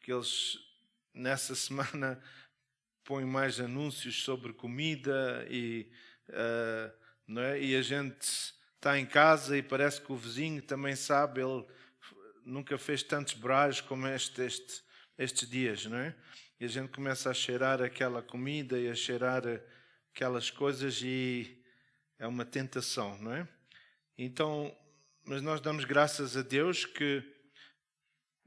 porque eles nessa semana põem mais anúncios sobre comida e, não é? E a gente está em casa e parece que o vizinho também sabe, ele nunca fez tantos brás como estes dias, não é? E a gente começa a cheirar aquela comida e a cheirar aquelas coisas e é uma tentação, não é? Então, mas nós damos graças a Deus que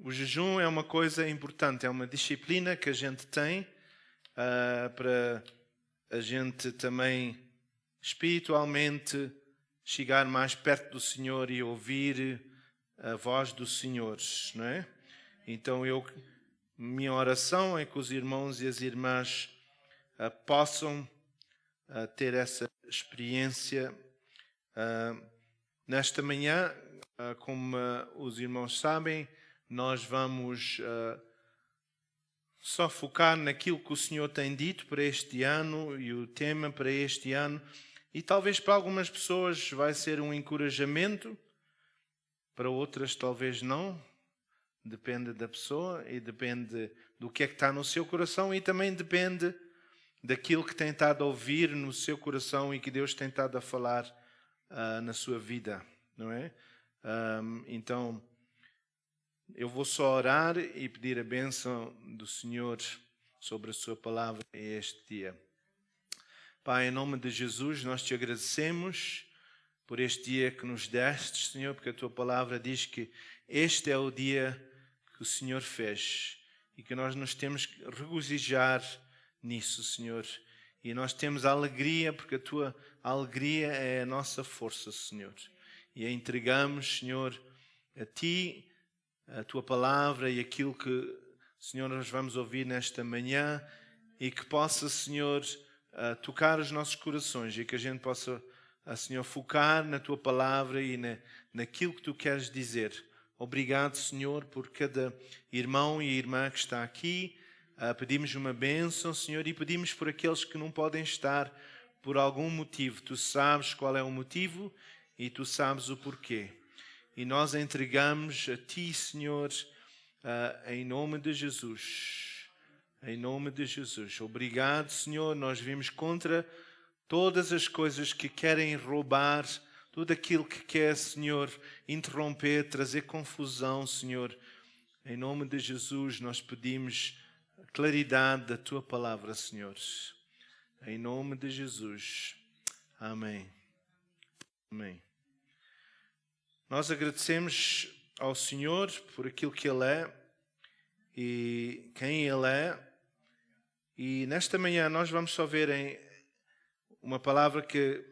o jejum é uma coisa importante, é uma disciplina que a gente tem para a gente também espiritualmente chegar mais perto do Senhor e ouvir a voz do Senhor, não é? Então minha oração é que os irmãos e as irmãs possam ter essa experiência nesta manhã. Como os irmãos sabem, nós vamos só focar naquilo que o Senhor tem dito para este ano e o tema para este ano. E talvez para algumas pessoas vai ser um encorajamento, para outras talvez não. Depende da pessoa e depende do que é que está no seu coração e também depende daquilo que tem estado a ouvir no seu coração e que Deus tem estado a falar na sua vida, não é? Então, eu vou só orar e pedir a bênção do Senhor sobre a sua palavra este dia. Pai, em nome de Jesus, nós te agradecemos por este dia que nos deste, Senhor, porque a tua palavra diz que este é o dia que o Senhor fez e que nós nos temos que regozijar nisso, Senhor. E nós temos alegria, porque a tua alegria é a nossa força, Senhor. E a entregamos, Senhor, a ti, a tua palavra e aquilo que, Senhor, nós vamos ouvir nesta manhã e que possa, Senhor, tocar os nossos corações e que a gente possa, Senhor, focar na tua palavra e naquilo que tu queres dizer. Obrigado, Senhor, por cada irmão e irmã que está aqui. Pedimos uma bênção, Senhor, e pedimos por aqueles que não podem estar por algum motivo. Tu sabes qual é o motivo e tu sabes o porquê. E nós entregamos a ti, Senhor, em nome de Jesus. Em nome de Jesus. Obrigado, Senhor. Nós vimos contra todas as coisas que querem roubar, tudo aquilo que quer, Senhor, interromper, trazer confusão, Senhor. Em nome de Jesus, nós pedimos a claridade da tua palavra, Senhor. Em nome de Jesus. Amém. Amém. Nós agradecemos ao Senhor por aquilo que Ele é e quem Ele é. E nesta manhã nós vamos só ver uma palavra que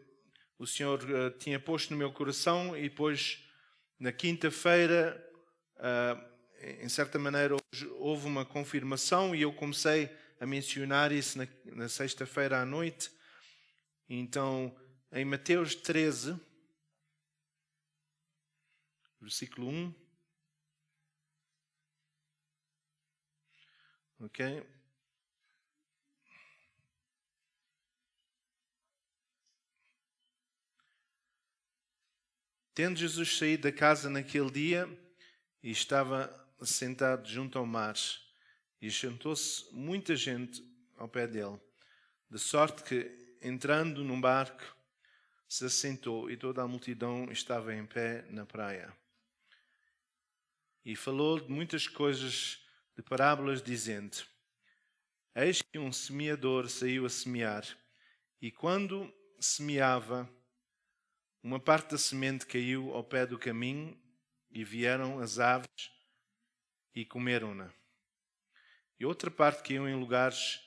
o Senhor tinha posto no meu coração e depois na quinta-feira, em certa maneira, houve uma confirmação e eu comecei a mencionar isso na sexta-feira à noite. Então, em Mateus 13, versículo 1. Ok? Tendo Jesus saído da casa naquele dia e estava sentado junto ao mar, e juntou-se muita gente ao pé dele, de sorte que, entrando num barco, se assentou e toda a multidão estava em pé na praia. E falou de muitas coisas, de parábolas, dizendo: Eis que um semeador saiu a semear, e quando semeava, uma parte da semente caiu ao pé do caminho, e vieram as aves e comeram-na. E outra parte caiu em lugares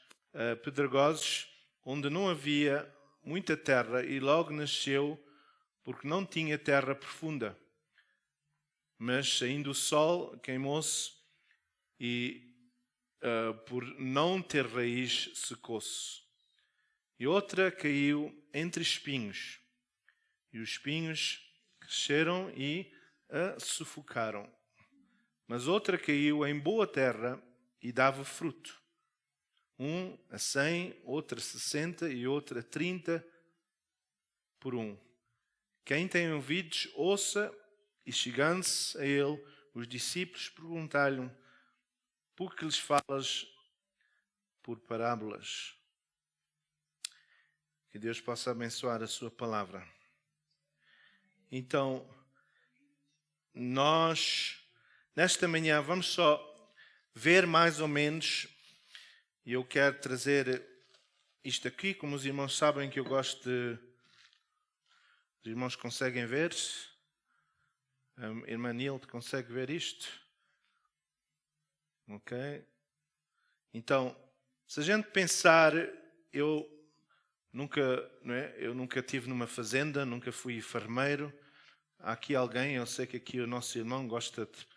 pedregosos, onde não havia muita terra, e logo nasceu, porque não tinha terra profunda. Mas, saindo o sol, queimou-se, e por não ter raiz, secou-se. E outra caiu entre espinhos, e os espinhos cresceram e a sufocaram. Mas outra caiu em boa terra e dava fruto. Um a 100, outra a 60 e outra a 30 por um. Quem tem ouvidos, ouça. E chegando-se a ele, os discípulos perguntaram-lhe: porque lhes falas por parábolas. Que Deus possa abençoar a sua palavra. Então, nós, nesta manhã, vamos só ver mais ou menos, e eu quero trazer isto aqui, como os irmãos sabem que eu gosto de... Os irmãos conseguem ver? A irmã Nilde consegue ver isto? Ok. Então, se a gente pensar, eu nunca estive numa fazenda, nunca fui farmeiro. Há aqui alguém, eu sei que aqui o nosso irmão gosta de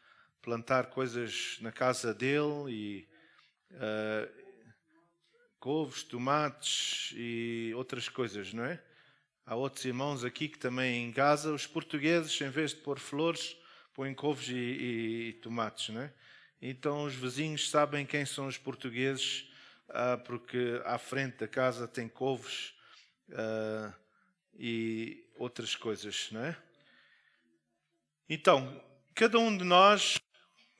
plantar coisas na casa dele, e couves, tomates e outras coisas, não é? Há outros irmãos aqui que também em casa, os portugueses, em vez de pôr flores, põem couves e tomates, não é? Então os vizinhos sabem quem são os portugueses, porque à frente da casa tem couves e outras coisas, não é? Então, cada um de nós,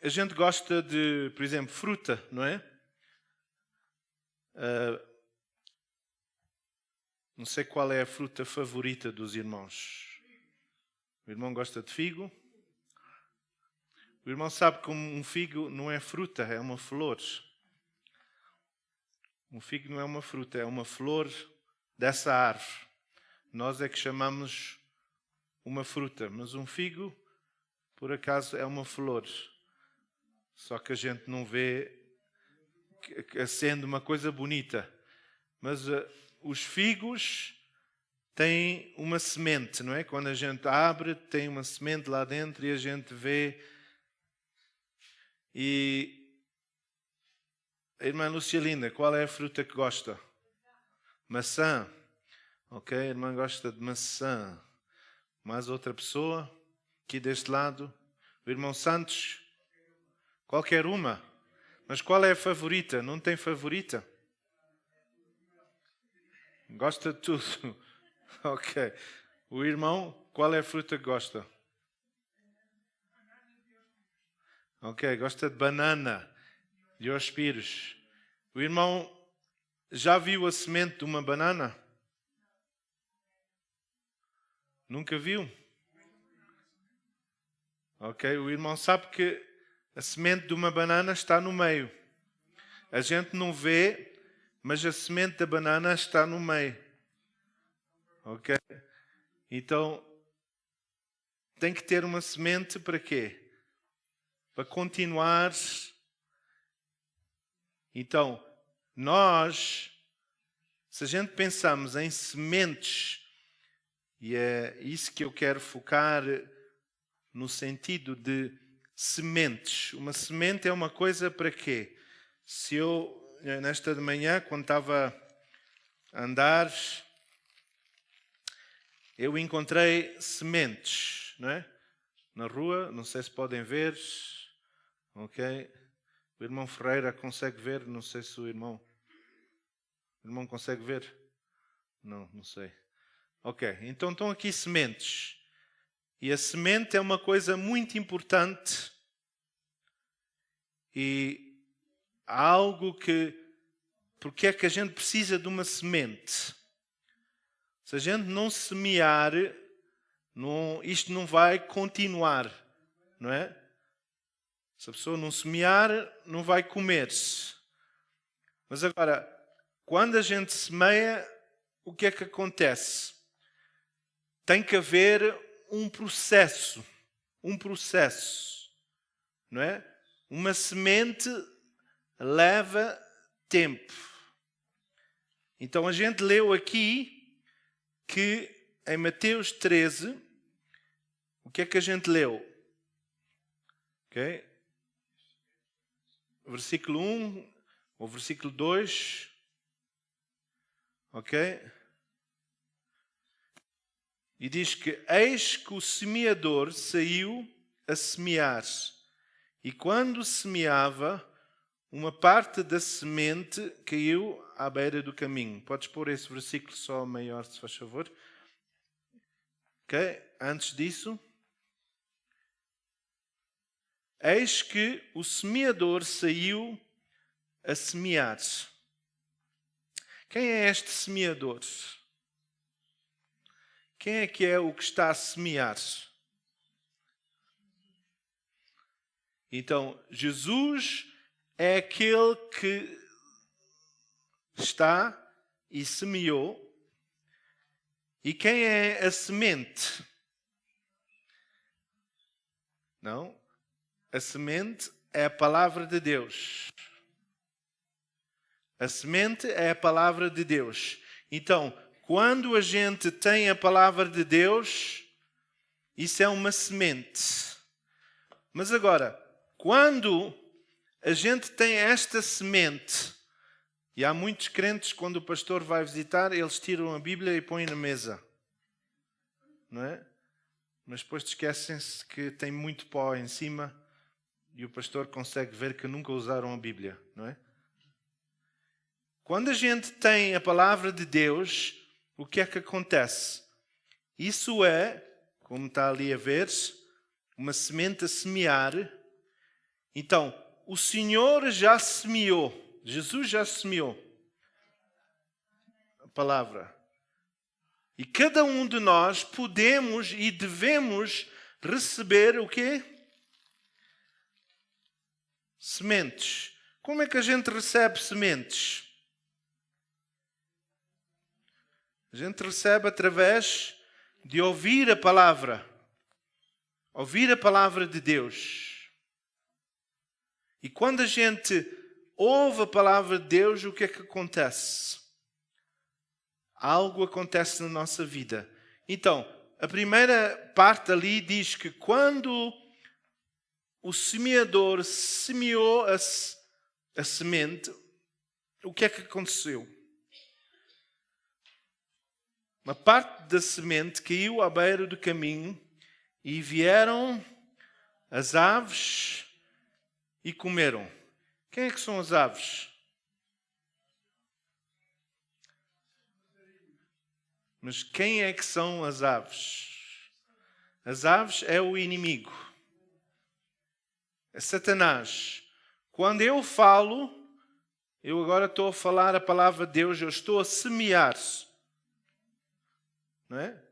a gente gosta de, por exemplo, fruta, não é? Não sei qual é a fruta favorita dos irmãos. O irmão gosta de figo. O irmão sabe que um figo não é fruta, é uma flor. Um figo não é uma fruta, é uma flor dessa árvore. Nós é que chamamos uma fruta, mas um figo, por acaso, é uma flor. Só que a gente não vê sendo uma coisa bonita. Mas os figos têm uma semente, não é? Quando a gente abre, tem uma semente lá dentro e a gente vê. E a irmã Lúcia Linda, qual é a fruta que gosta? Maçã. Ok, a irmã gosta de maçã. Mais outra pessoa? Aqui deste lado? O irmão Santos? Qualquer uma. Mas qual é a favorita? Não tem favorita? Gosta de tudo. Ok. O irmão, qual é a fruta que gosta? Ok, gosta de banana, diospíros. O irmão já viu a semente de uma banana? Nunca viu? Ok, o irmão sabe que a semente de uma banana está no meio. A gente não vê, mas a semente da banana está no meio. Ok? Então, tem que ter uma semente para quê? Para continuar. Então, nós, se a gente pensamos em sementes, e é isso que eu quero focar no sentido de sementes. Uma semente é uma coisa para quê? Se eu, nesta de manhã, quando estava a andar, eu encontrei sementes, não é? Na rua, não sei se podem ver. Ok? O irmão Ferreira consegue ver, não sei se o irmão consegue ver. Não sei. Ok, então estão aqui sementes. E a semente é uma coisa muito importante e há algo que... Porque é que a gente precisa de uma semente? Se a gente não semear, isto não vai continuar, não é? Se a pessoa não semear, não vai comer-se. Mas agora, quando a gente semeia, o que é que acontece? Tem que haver um processo, não é? Uma semente leva tempo. Então a gente leu aqui que em Mateus 13, o que é que a gente leu? Ok? Versículo 1 ou versículo 2. Ok? E diz que eis que o semeador saiu a semear. E quando semeava, uma parte da semente caiu à beira do caminho. Podes pôr esse versículo só maior, se faz favor. Ok? Antes disso. eis que o semeador saiu a semear. Quem é este semeador? Quem é o que está a semear? Então, Jesus é aquele que está e semeou. E quem é a semente? Não. A semente é a palavra de Deus. A semente é a palavra de Deus. Então, quando a gente tem a palavra de Deus, isso é uma semente. Mas agora, quando a gente tem esta semente, e há muitos crentes, quando o pastor vai visitar, eles tiram a Bíblia e põem na mesa. Não é? Mas depois esquecem-se que tem muito pó em cima e o pastor consegue ver que nunca usaram a Bíblia. Não é? Quando a gente tem a palavra de Deus, o que é que acontece? Isso é, como está ali a ver, uma semente a semear. Então, o Senhor já semeou. Jesus já semeou a palavra. E cada um de nós podemos e devemos receber o quê? Sementes. Como é que a gente recebe sementes? A gente recebe através de ouvir a palavra. Ouvir a palavra de Deus. E quando a gente ouve a palavra de Deus, o que é que acontece? Algo acontece na nossa vida. Então, a primeira parte ali diz que quando o semeador semeou a semente, o que é que aconteceu? Uma parte da semente caiu à beira do caminho e vieram as aves e comeram. Quem é que são as aves? Mas quem é que são as aves? As aves é o inimigo. É Satanás. Quando eu falo, eu agora estou a falar a palavra de Deus, eu estou a semear. Não é?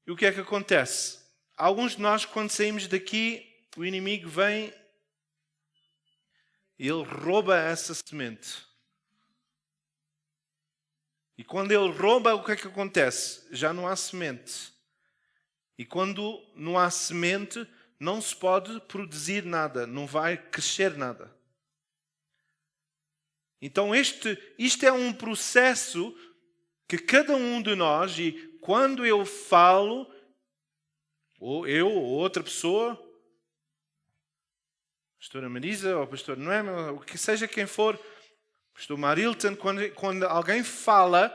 E o que é que acontece? Alguns de nós, quando saímos daqui, o inimigo vem e ele rouba essa semente. E quando ele rouba, o que é que acontece? Já não há semente. E quando não há semente, não se pode produzir nada, não vai crescer nada. Então isto é um processo que cada um de nós, e quando eu falo, ou eu ou outra pessoa, pastora Marisa ou pastor Noemi, ou que seja quem for, pastor Marilton, quando alguém fala,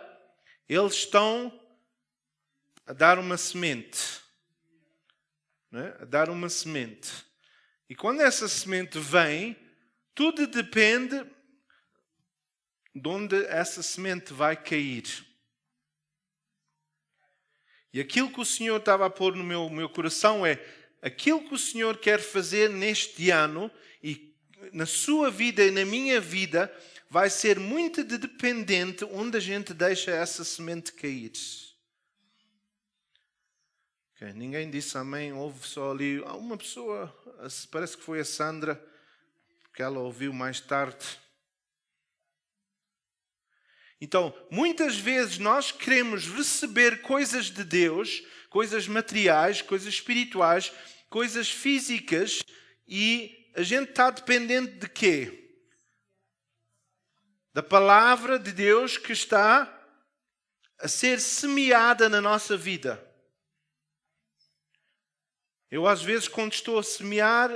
eles estão a dar uma semente. Não é? A dar uma semente. E quando essa semente vem, tudo depende de onde essa semente vai cair. E aquilo que o Senhor estava a pôr no meu coração é aquilo que o Senhor quer fazer neste ano e na sua vida e na minha vida vai ser muito dependente onde a gente deixa essa semente cair. Okay, ninguém disse amém, houve só ali uma pessoa, parece que foi a Sandra, que ela ouviu mais tarde. Então, muitas vezes nós queremos receber coisas de Deus, coisas materiais, coisas espirituais, coisas físicas, e a gente está dependente de quê? Da palavra de Deus que está a ser semeada na nossa vida. Eu às vezes, quando estou a semear,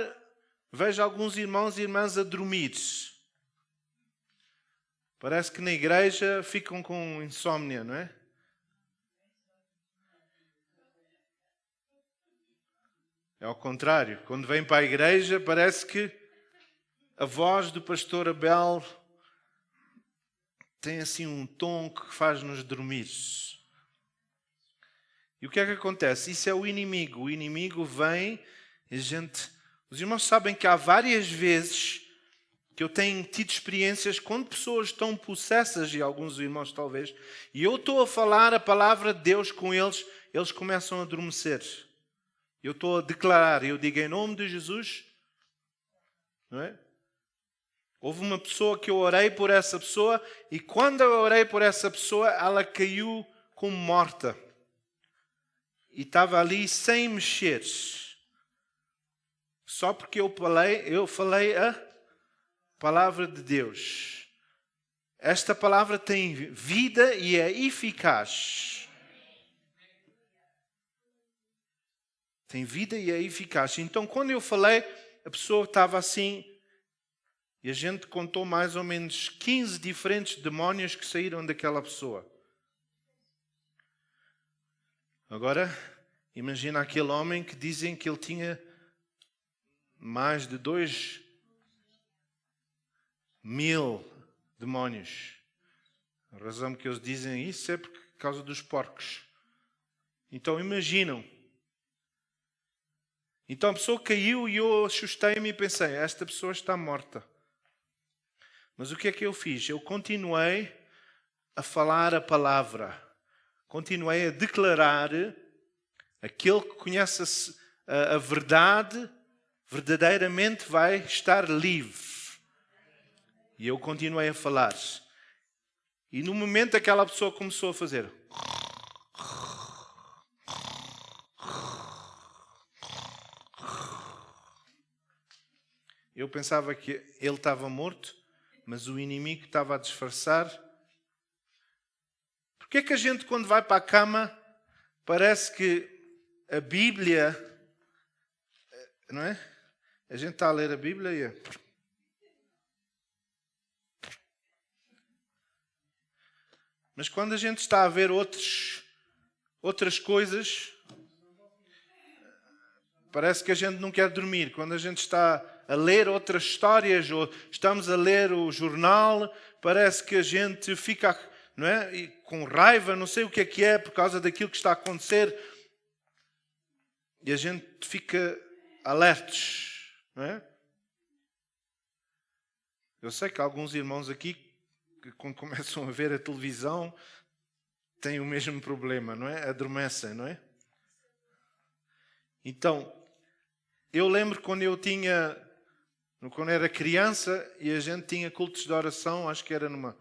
vejo alguns irmãos e irmãs a dormir. Parece que na igreja ficam com insónia, não é? É ao contrário. Quando vem para a igreja, parece que a voz do pastor Abel tem assim um tom que faz-nos dormir. E o que é que acontece? Isso é o inimigo. O inimigo vem e a gente Os irmãos sabem que há várias vezes que eu tenho tido experiências quando pessoas estão possessas, e alguns irmãos talvez, e eu estou a falar a palavra de Deus com eles, eles começam a adormecer. Eu estou a declarar, eu digo em nome de Jesus, não é? Houve uma pessoa que eu orei por essa pessoa, e quando eu orei por essa pessoa, ela caiu como morta. E estava ali sem mexer. Só porque eu falei a palavra de Deus. Esta palavra tem vida e é eficaz. Tem vida e é eficaz. Então, quando eu falei, a pessoa estava assim, e a gente contou mais ou menos 15 diferentes demónios que saíram daquela pessoa. Agora, imagina aquele homem que dizem que ele tinha mais de 2.000 demónios. A razão que eles dizem isso é por causa dos porcos. Então imaginam. Então a pessoa caiu e eu assustei-me e pensei, esta pessoa está morta. Mas o que é que eu fiz? Eu continuei a falar a palavra. Continuei a declarar, aquele que conhece a verdade, verdadeiramente vai estar livre. E eu continuei a falar. E no momento aquela pessoa começou a fazer. Eu pensava que ele estava morto, mas o inimigo estava a disfarçar. Porque é que a gente, quando vai para a cama, parece que a Bíblia, não é? A gente está a ler a Bíblia e mas quando a gente está a ver outras coisas, parece que a gente não quer dormir. Quando a gente está a ler outras histórias ou estamos a ler o jornal, parece que a gente fica, não é? E com raiva, não sei o que é por causa daquilo que está a acontecer. E a gente fica alertes, não é? Eu sei que alguns irmãos aqui, que quando começam a ver a televisão, têm o mesmo problema, não é? Adormecem, não é? Então, eu lembro quando era criança e a gente tinha cultos de oração, acho que era numa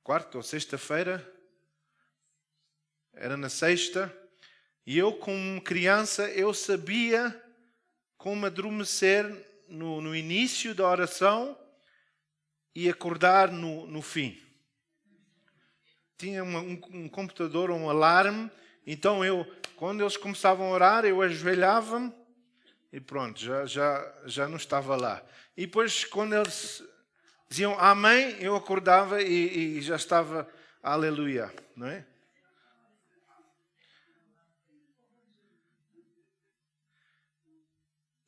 quarta ou sexta-feira, era na sexta, e eu como criança, eu sabia como adormecer no início da oração e acordar no fim. Tinha um computador, um alarme, então quando eles começavam a orar, eu ajoelhava-me e pronto, já não estava lá. E depois, quando eles diziam amém, eu acordava e já estava aleluia, não é?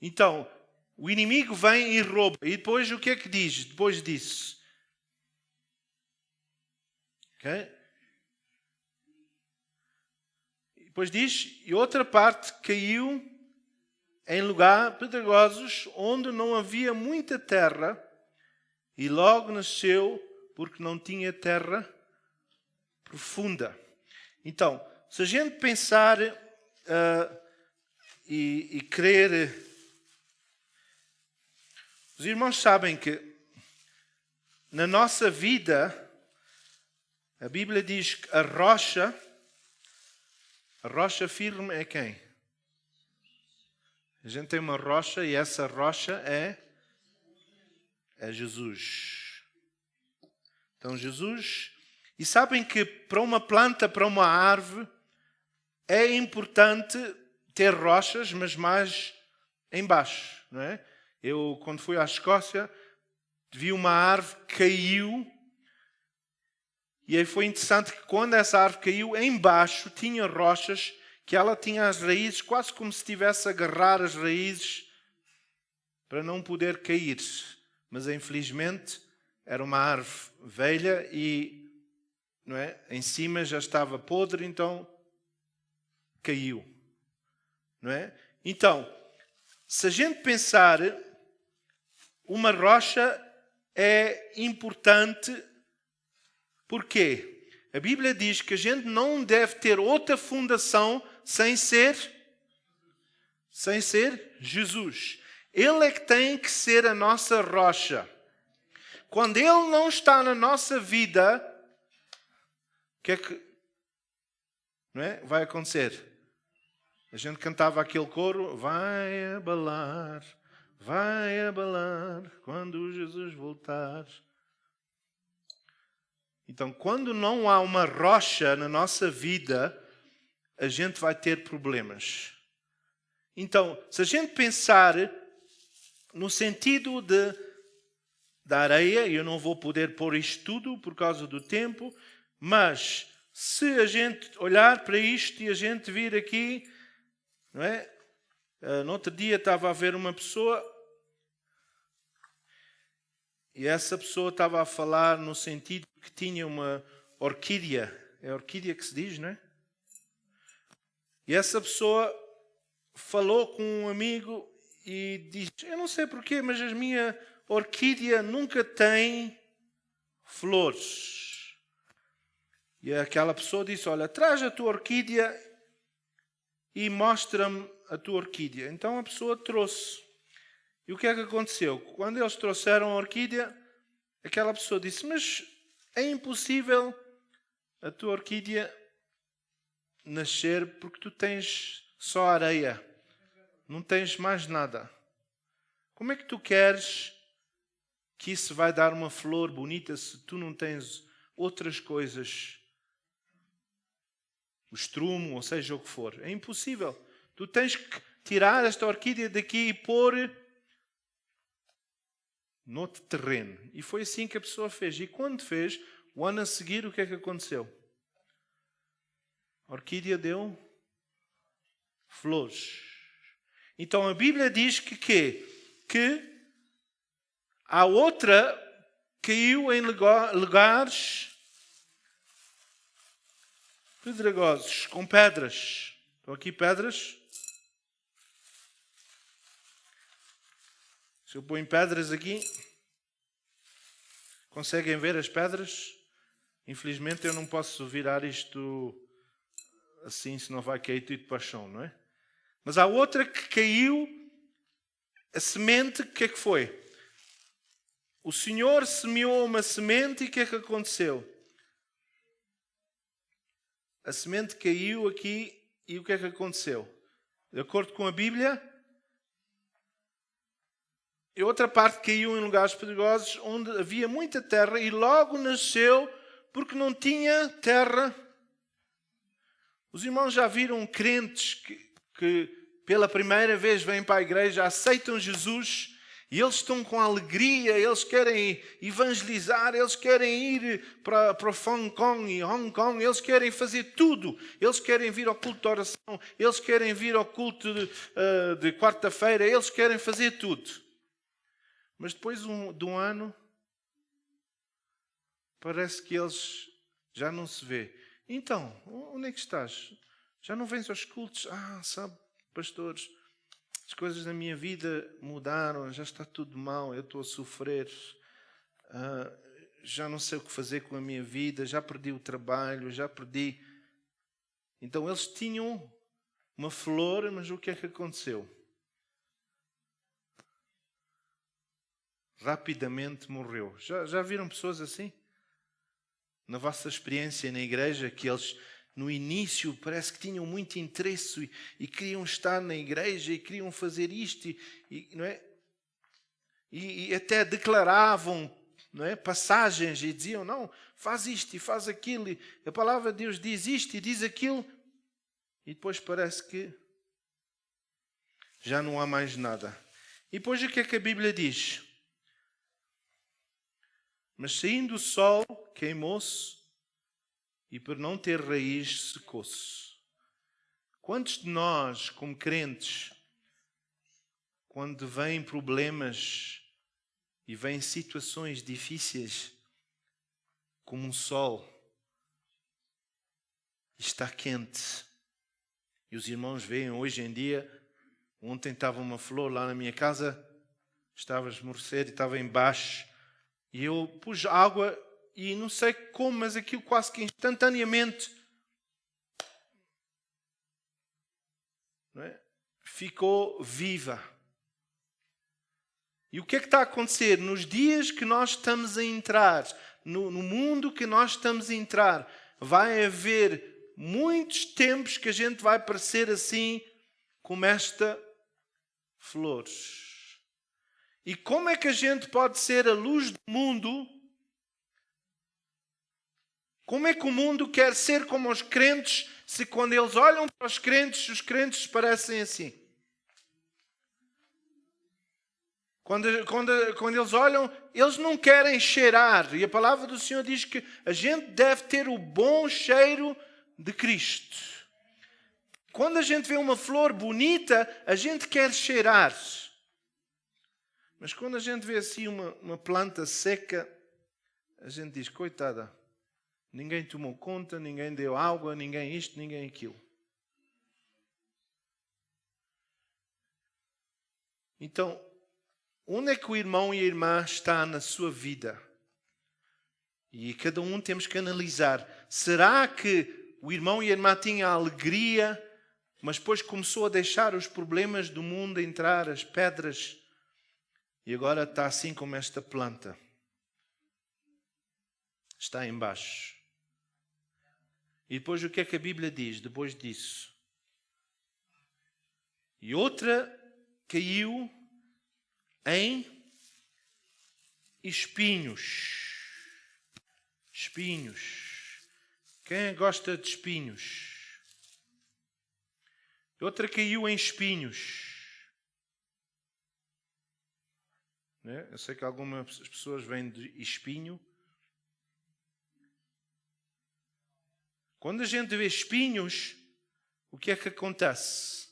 Então, o inimigo vem e rouba. E depois o que é que diz depois disso? Okay? Depois diz, e outra parte caiu em lugar pedregosos, onde não havia muita terra, e logo nasceu, porque não tinha terra profunda. Então, se a gente pensar e crer, os irmãos sabem que na nossa vida, a Bíblia diz que a rocha firme é quem? A gente tem uma rocha e essa rocha é Jesus. Então Jesus, e sabem que para uma planta, para uma árvore, é importante ter rochas, mas mais embaixo, não é? Eu, quando fui à Escócia, vi uma árvore que caiu, e aí foi interessante que quando essa árvore caiu, embaixo tinha rochas, que ela tinha as raízes, quase como se estivesse a agarrar as raízes para não poder cair. Mas infelizmente era uma árvore velha e, não é? Em cima já estava podre, então caiu. Não é? Então, se a gente pensar, uma rocha é importante. Porquê? A Bíblia diz que a gente não deve ter outra fundação sem ser Jesus. Ele é que tem que ser a nossa rocha. Quando Ele não está na nossa vida, o que é que vai acontecer? A gente cantava aquele coro, vai abalar quando Jesus voltar. Então, quando não há uma rocha na nossa vida, a gente vai ter problemas. Então, se a gente pensar no sentido da areia, eu não vou poder pôr isto tudo por causa do tempo, mas se a gente olhar para isto e a gente vir aqui, não é? No outro dia estava a ver uma pessoa e essa pessoa estava a falar no sentido que tinha uma orquídea. É orquídea que se diz, não é? E essa pessoa falou com um amigo e disse, eu não sei porquê, mas a minha orquídea nunca tem flores. E aquela pessoa disse, olha, traz a tua orquídea e mostra-me a tua orquídea. Então a pessoa trouxe. E o que é que aconteceu? Quando eles trouxeram a orquídea, aquela pessoa disse, mas é impossível a tua orquídea nascer porque tu tens só areia. Não tens mais nada. Como é que tu queres que isso vai dar uma flor bonita se tu não tens outras coisas? O estrumo, ou seja o que for. É impossível. Tu tens que tirar esta orquídea daqui e pôr noutro terreno. E foi assim que a pessoa fez. E quando fez, o ano a seguir, o que é que aconteceu? A orquídea deu flores. Então a Bíblia diz que a outra caiu em lugares pedregosos, com pedras. Estão aqui pedras. Se eu ponho pedras aqui, conseguem ver as pedras? Infelizmente eu não posso virar isto assim, senão vai cair tudo para o chão, não é? Mas há outra que caiu, a semente, o que é que foi? O Senhor semeou uma semente e o que é que aconteceu? A semente caiu aqui e o que é que aconteceu? De acordo com a Bíblia, e outra parte caiu em lugares perigosos onde havia muita terra e logo nasceu porque não tinha terra. Os irmãos já viram crentes que pela primeira vez vêm para a igreja, aceitam Jesus e eles estão com alegria, eles querem evangelizar, eles querem ir para Hong Kong e Hong Kong, eles querem fazer tudo. Eles querem vir ao culto de oração, eles querem vir ao culto de quarta-feira, eles querem fazer tudo. Mas depois de um ano, parece que eles já não se vê. Então, onde é que estás? Já não vens aos cultos? Sabe, pastores, as coisas na minha vida mudaram, já está tudo mal, eu estou a sofrer, já não sei o que fazer com a minha vida, já perdi o trabalho, já perdi... Então eles tinham uma flor, mas o que é que aconteceu? Rapidamente morreu. Já viram pessoas assim? Na vossa experiência na igreja, que eles no início parece que tinham muito interesse e queriam estar na igreja e queriam fazer isto não é? E até declaravam, não é? Passagens e diziam, não, faz isto e faz aquilo, e a palavra de Deus diz isto e diz aquilo, e depois parece que já não há mais nada. E depois o que é que a Bíblia diz? Mas saindo o sol, queimou-se e por não ter raiz, secou-se. Quantos de nós, como crentes, quando vêm problemas e vêm situações difíceis, como um sol, está quente, e os irmãos veem hoje em dia Ontem estava uma flor lá na minha casa, estava a esmorecer e estava embaixo. E eu pus água e não sei como, mas aquilo quase que instantaneamente, não é, ficou viva. E o que é que está a acontecer? Nos dias que nós estamos a entrar, no mundo que nós estamos a entrar, vai haver muitos tempos que a gente vai parecer assim, como esta flor. E como é que a gente pode ser a luz do mundo? Como é que o mundo quer ser como os crentes, se quando eles olham para os crentes parecem assim? Quando eles olham, eles não querem cheirar. E a palavra do Senhor diz que a gente deve ter o bom cheiro de Cristo. Quando a gente vê uma flor bonita, a gente quer cheirar. Mas quando a gente vê assim uma planta seca, a gente diz, coitada, ninguém tomou conta, ninguém deu água, ninguém isto, ninguém aquilo. Então, onde é que o irmão e a irmã está na sua vida? E cada um temos que analisar. Será que o irmão e a irmã tinham alegria, mas depois começou a deixar os problemas do mundo entrar, as pedras, e agora está assim como esta planta? Está embaixo. E depois o que é que a Bíblia diz depois disso? E outra caiu em espinhos. Espinhos. Quem gosta de espinhos? Outra caiu em espinhos. Eu sei que algumas pessoas vêm de espinho. Quando a gente vê espinhos, o que é que acontece?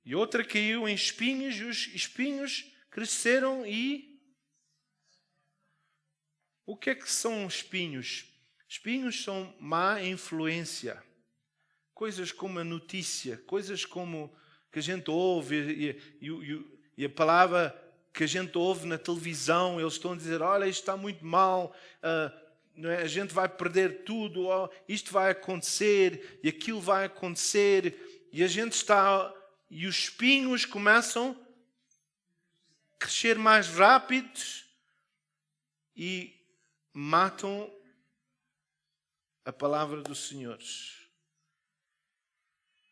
E outra caiu em espinhos, e os espinhos cresceram e... O que é que são espinhos? Espinhos são má influência. Coisas como a notícia, coisas como que a gente ouve e a palavra que a gente ouve na televisão, eles estão a dizer, olha, isto está muito mal, não é? A gente vai perder tudo, isto vai acontecer e aquilo vai acontecer, e a gente está... E os espinhos começam a crescer mais rápido e matam a palavra do Senhor.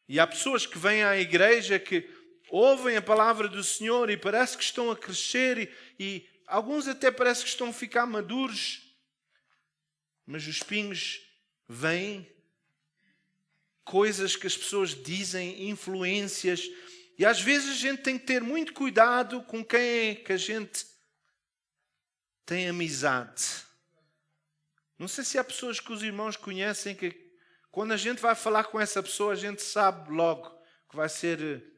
E há pessoas que vêm à igreja que ouvem a palavra do Senhor e parece que estão a crescer e alguns até parece que estão a ficar maduros, mas os espinhos vêm, coisas que as pessoas dizem, influências, e às vezes a gente tem que ter muito cuidado com quem é que a gente tem amizade. Não sei se há pessoas que os irmãos conhecem que quando a gente vai falar com essa pessoa, a gente sabe logo que vai sair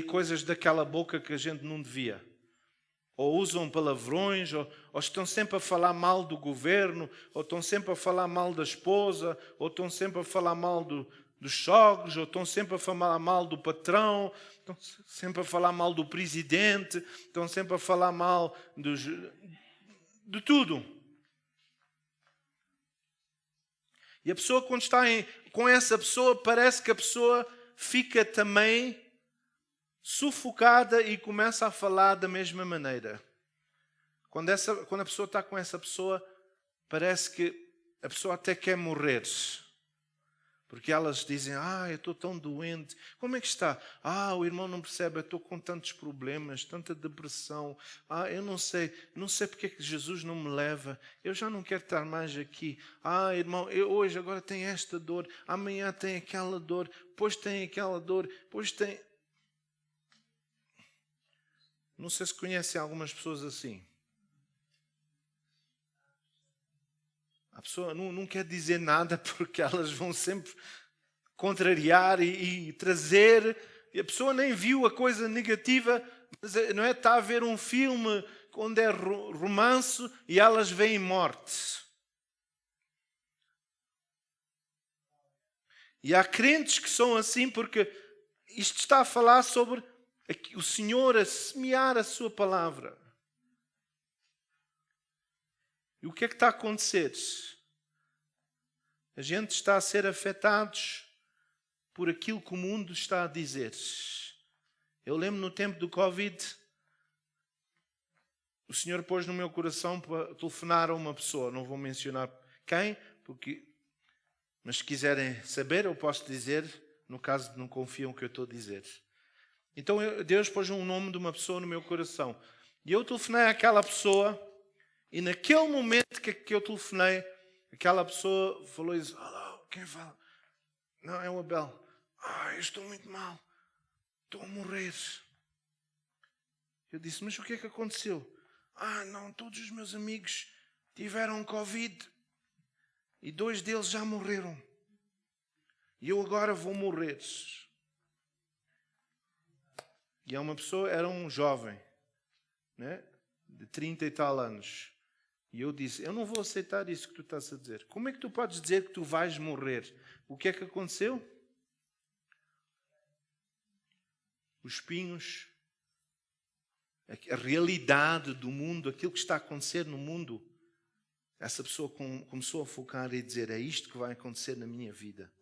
coisas daquela boca que a gente não devia. Ou usam palavrões, ou estão sempre a falar mal do governo, ou estão sempre a falar mal da esposa, ou estão sempre a falar mal dos sogros, ou estão sempre a falar mal do patrão, estão sempre a falar mal do presidente, estão sempre a falar mal de tudo. E a pessoa, quando está com essa pessoa, parece que a pessoa fica também sufocada e começa a falar da mesma maneira. Quando a pessoa está com essa pessoa, parece que a pessoa até quer morrer. Porque elas dizem, eu estou tão doente. Como é que está? O irmão não percebe, eu estou com tantos problemas, tanta depressão. Eu não sei porque é que Jesus não me leva. Eu já não quero estar mais aqui. Irmão, eu hoje agora tenho esta dor, amanhã tem aquela dor, depois tem aquela dor, depois tem... Não sei se conhecem algumas pessoas assim. A pessoa não quer dizer nada porque elas vão sempre contrariar e trazer. E a pessoa nem viu a coisa negativa, mas não é? Está a ver um filme onde é romance e elas veem morte. E há crentes que são assim porque isto está a falar sobre o Senhor a semear a sua palavra. E o que é que está a acontecer? A gente está a ser afetados por aquilo que o mundo está a dizer. Eu lembro no tempo do Covid, o Senhor pôs no meu coração para telefonar a uma pessoa. Não vou mencionar quem, mas se quiserem saber, eu posso dizer, no caso de não confiam que eu estou a dizer. Então Deus pôs um nome de uma pessoa no meu coração. E eu telefonei àquela pessoa, e naquele momento que eu telefonei, aquela pessoa falou e disse: "Alô, quem fala?" "Não, é o Abel." "Eu estou muito mal. Estou a morrer." Eu disse: "Mas o que é que aconteceu?" "Não, todos os meus amigos tiveram Covid e 2 deles já morreram. E eu agora vou morrer." E é uma pessoa, era um jovem, né, de 30 e tal anos. E eu disse: "Eu não vou aceitar isso que tu estás a dizer. Como é que tu podes dizer que tu vais morrer?" O que é que aconteceu? Os espinhos, a realidade do mundo, aquilo que está a acontecer no mundo, essa pessoa começou a focar e dizer: "É isto que vai acontecer na minha vida."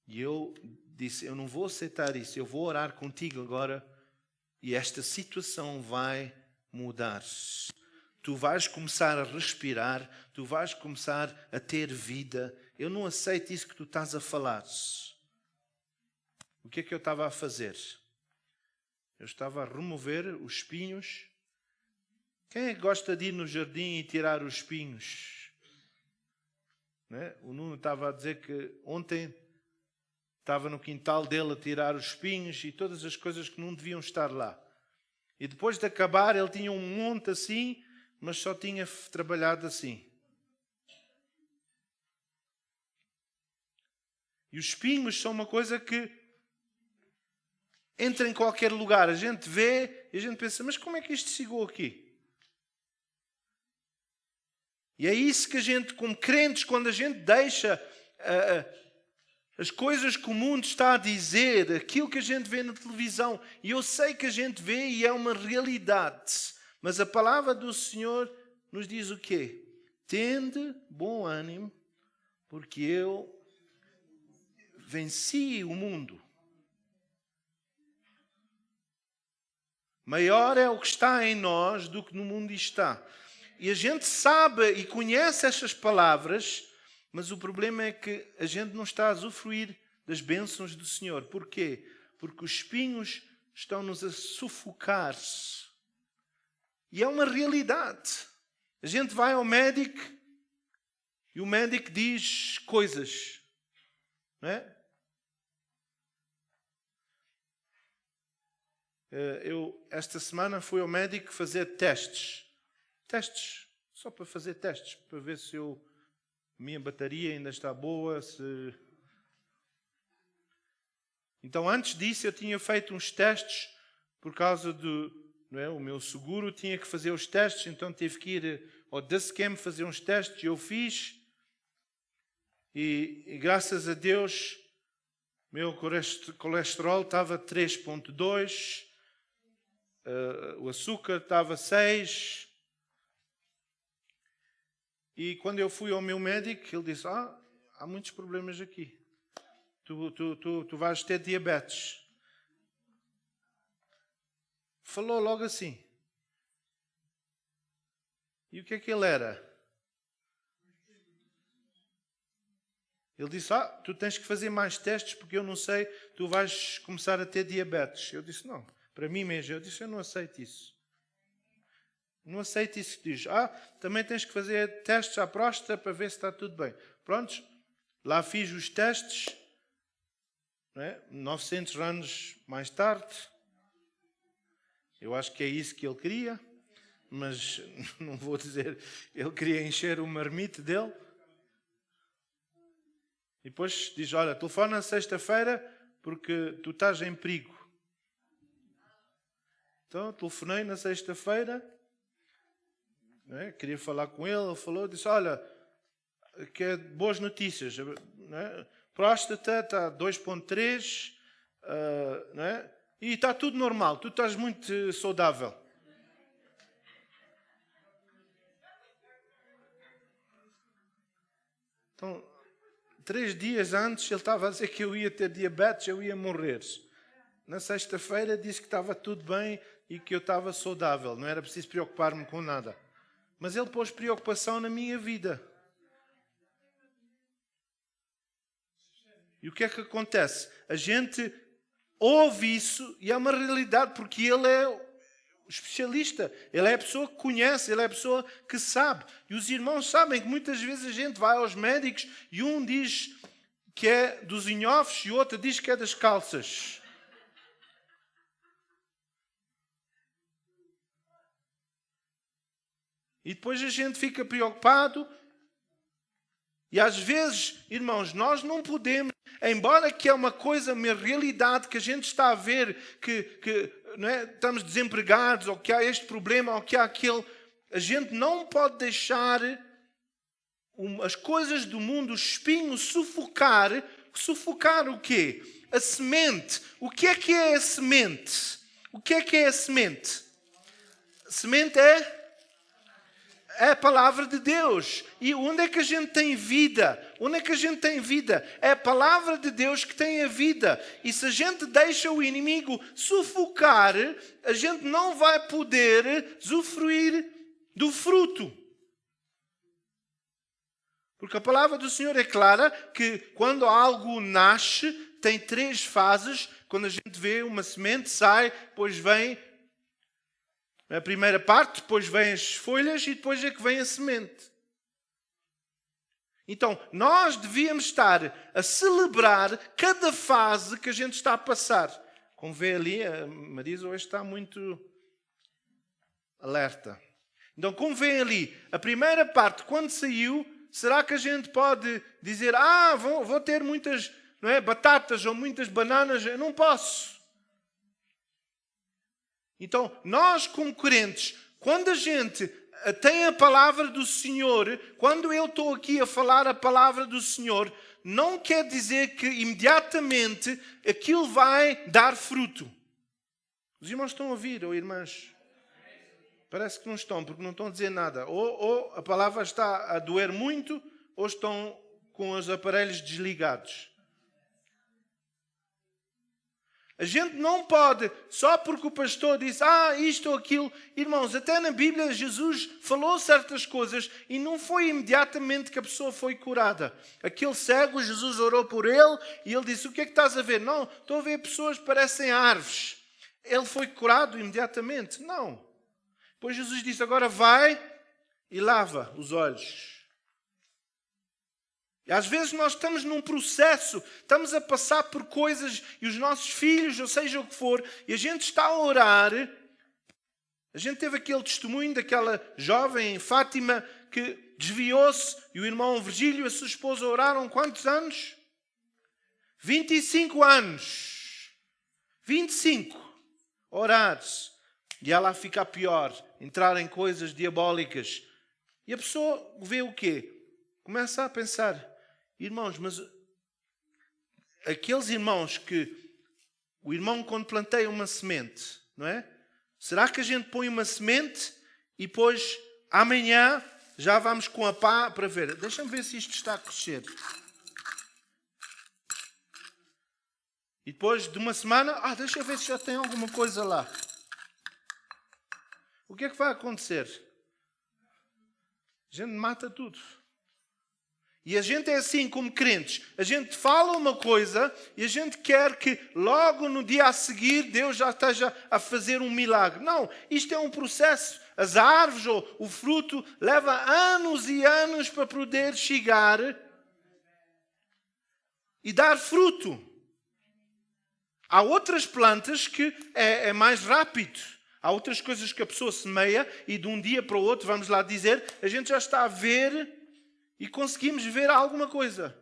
E eu disse: "Eu não vou aceitar isso, eu vou orar contigo agora e esta situação vai mudar. Tu vais começar a respirar, tu vais começar a ter vida. Eu não aceito isso que tu estás a falar." O que é que eu estava a fazer? Eu estava a remover os espinhos. Quem é que gosta de ir no jardim e tirar os espinhos? Né? O Nuno estava a dizer que ontem estava no quintal dele a tirar os espinhos e todas as coisas que não deviam estar lá. E depois de acabar, ele tinha um monte assim, mas só tinha trabalhado assim. E os espinhos são uma coisa que entra em qualquer lugar. A gente vê e a gente pensa: "Mas como é que isto chegou aqui?" E é isso que a gente, como crentes, quando a gente deixa as coisas que o mundo está a dizer, aquilo que a gente vê na televisão, e eu sei que a gente vê e é uma realidade, mas a palavra do Senhor nos diz o quê? "Tende bom ânimo, porque eu venci o mundo." Maior é o que está em nós do que no mundo está. E a gente sabe e conhece estas palavras, mas o problema é que a gente não está a usufruir das bênçãos do Senhor. Porquê? Porque os espinhos estão-nos a sufocar. E é uma realidade. A gente vai ao médico e o médico diz coisas, não é? Eu, esta semana, fui ao médico fazer testes. Testes, só para fazer testes, para ver se a minha bateria ainda está boa. Então, antes disso, eu tinha feito uns testes por causa não é, o meu seguro tinha que fazer os testes, então tive que ir ao Discam fazer uns testes e eu fiz. E graças a Deus, meu colesterol estava 3,2, o açúcar estava 6. E quando eu fui ao meu médico, ele disse: "Há muitos problemas aqui. Tu vais ter diabetes." Falou logo assim. E o que é que ele era? Ele disse: "Tu tens que fazer mais testes porque eu não sei, tu vais começar a ter diabetes." Eu disse: "Não, para mim mesmo." Eu disse: "Eu não aceito isso. Não aceito isso que diz. Também tens que fazer testes à próstata para ver se está tudo bem." Prontos, lá fiz os testes, não é? 900 anos mais tarde. Eu acho que é isso que ele queria, mas não vou dizer. Ele queria encher o marmite dele. E depois diz: "Olha, telefona sexta-feira porque tu estás em perigo." Então, telefonei na sexta-feira, não é? Queria falar com ele. Ele falou, disse: "Olha, que é boas notícias. Não é? Próstata está 2,3, não é? E está tudo normal, tu estás muito saudável. Então, 3 dias antes ele estava a dizer que eu ia ter diabetes, eu ia morrer. Na sexta-feira disse que estava tudo bem e que eu estava saudável, não era preciso preocupar-me com nada. Mas ele pôs preocupação na minha vida. E o que é que acontece? A gente ouve isso e é uma realidade porque ele é o especialista. Ele é a pessoa que conhece, ele é a pessoa que sabe. E os irmãos sabem que muitas vezes a gente vai aos médicos e um diz que é dos inhofes e o outro diz que é das calças. E depois a gente fica preocupado. E às vezes, irmãos, nós não podemos, embora que é uma coisa, uma realidade que a gente está a ver, que não é, estamos desempregados, ou que há este problema, ou que há aquele, a gente não pode deixar as coisas do mundo, o espinho, sufocar o quê? A semente. O que é a semente? O que é a semente? A semente é a palavra de Deus. E onde é que a gente tem vida? Onde é que a gente tem vida? É a palavra de Deus que tem a vida. E se a gente deixa o inimigo sufocar, a gente não vai poder usufruir do fruto. Porque a palavra do Senhor é clara que quando algo nasce, tem 3 fases. Quando a gente vê uma semente, sai, depois vem a primeira parte, depois vêm as folhas e depois é que vem a semente. Então, nós devíamos estar a celebrar cada fase que a gente está a passar. Como vê ali, a Marisa hoje está muito alerta. Então, como vê ali, a primeira parte, quando saiu, será que a gente pode dizer, vou ter muitas, não é, batatas ou muitas bananas? Eu não posso. Então, nós como crentes, quando a gente tem a palavra do Senhor, quando eu estou aqui a falar a palavra do Senhor, não quer dizer que imediatamente aquilo vai dar fruto. Os irmãos estão a ouvir, ou irmãs? Parece que não estão, porque não estão a dizer nada. Ou a palavra está a doer muito, ou estão com os aparelhos desligados. A gente não pode, só porque o pastor disse, isto ou aquilo. Irmãos, até na Bíblia Jesus falou certas coisas e não foi imediatamente que a pessoa foi curada. Aquele cego, Jesus orou por ele e ele disse, o que é que estás a ver? Não, estou a ver pessoas que parecem árvores. Ele foi curado imediatamente? Não. Depois Jesus disse, agora vai e lava os olhos. E às vezes nós estamos num processo, estamos a passar por coisas e os nossos filhos, ou seja o que for, e a gente está a orar. A gente teve aquele testemunho daquela jovem em Fátima que desviou-se e o irmão Virgílio e a sua esposa oraram quantos anos? 25 anos. 25. Orar. E ela a ficar pior, entrar em coisas diabólicas. E a pessoa vê o quê? Começa a pensar, irmãos, mas aqueles irmãos que o irmão quando planteia uma semente, não é? Será que a gente põe uma semente e depois amanhã já vamos com a pá para ver? Deixa-me ver se isto está a crescer. E depois de uma semana, deixa eu ver se já tem alguma coisa lá. O que é que vai acontecer? A gente mata tudo. E a gente é assim como crentes. A gente fala uma coisa e a gente quer que logo no dia a seguir Deus já esteja a fazer um milagre. Não, isto é um processo. As árvores ou o fruto leva anos e anos para poder chegar e dar fruto. Há outras plantas que é mais rápido. Há outras coisas que a pessoa semeia e de um dia para o outro, vamos lá dizer, a gente já está a ver e conseguimos ver alguma coisa.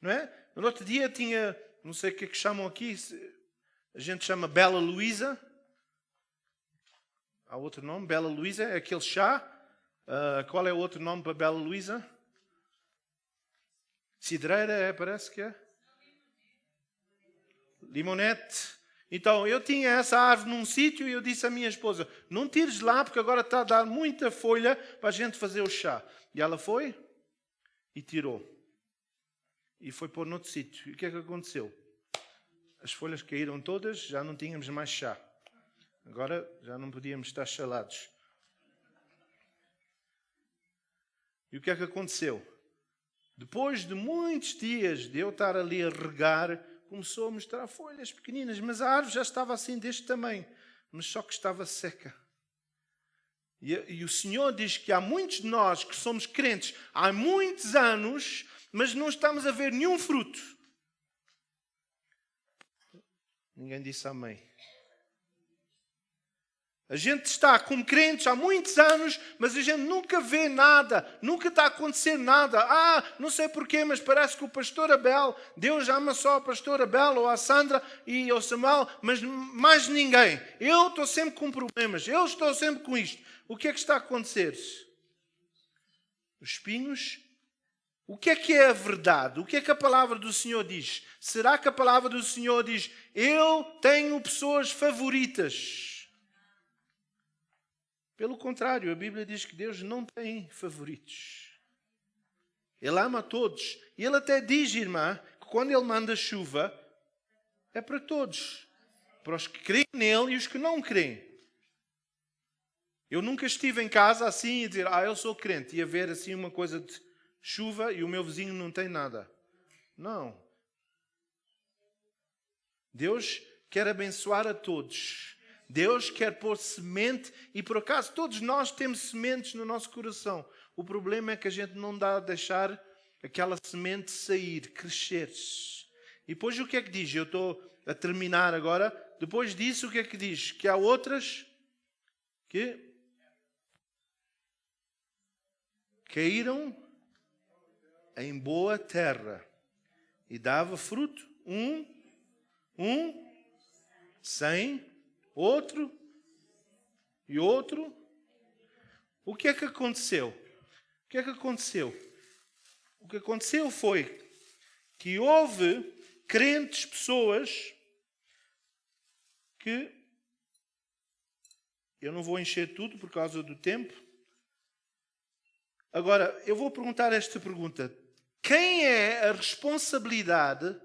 Não é? No outro dia tinha, não sei o que é que chamam aqui, a gente chama Bela Luísa. Há outro nome, Bela Luísa, é aquele chá. Qual é o outro nome para Bela Luísa? Cidreira parece que é. Limonete. Então, eu tinha essa árvore num sítio e eu disse à minha esposa, não tires lá porque agora está a dar muita folha para a gente fazer o chá. E ela foi e tirou. E foi pôr noutro sítio. E o que é que aconteceu? As folhas caíram todas, já não tínhamos mais chá. Agora já não podíamos estar chalados. E o que é que aconteceu? Depois de muitos dias de eu estar ali a regar, começou a mostrar folhas pequeninas, mas a árvore já estava assim deste tamanho, mas só que estava seca. E o Senhor diz que há muitos de nós que somos crentes há muitos anos, mas não estamos a ver nenhum fruto. Ninguém disse amém. A gente está como crentes há muitos anos, mas a gente nunca vê nada, nunca está a acontecer nada. Não sei porquê, mas parece que o pastor Abel, Deus ama só o pastor Abel ou a Sandra e o Samuel, mas mais ninguém. Eu estou sempre com problemas, eu estou sempre com isto. O que é que está a acontecer? Os espinhos? O que é a verdade? O que é que a palavra do Senhor diz? Será que a palavra do Senhor diz, eu tenho pessoas favoritas? Pelo contrário, a Bíblia diz que Deus não tem favoritos. Ele ama a todos. E Ele até diz, irmã, que quando Ele manda chuva, é para todos. Para os que creem nele e os que não creem. Eu nunca estive em casa assim e dizer, eu sou crente. E a ver assim uma coisa de chuva e o meu vizinho não tem nada. Não. Deus quer abençoar a todos. Deus quer pôr semente e por acaso todos nós temos sementes no nosso coração. O problema é que a gente não dá a deixar aquela semente sair, crescer. E depois o que é que diz? Eu estou a terminar agora. Depois disso o que é que diz? Que há outras que caíram em boa terra e dava fruto. Um, 100, outro e outro. O que é que aconteceu? O que é que aconteceu? O que aconteceu foi que houve crentes, pessoas que eu não vou encher tudo por causa do tempo. Agora, eu vou perguntar esta pergunta. Quem é a responsabilidade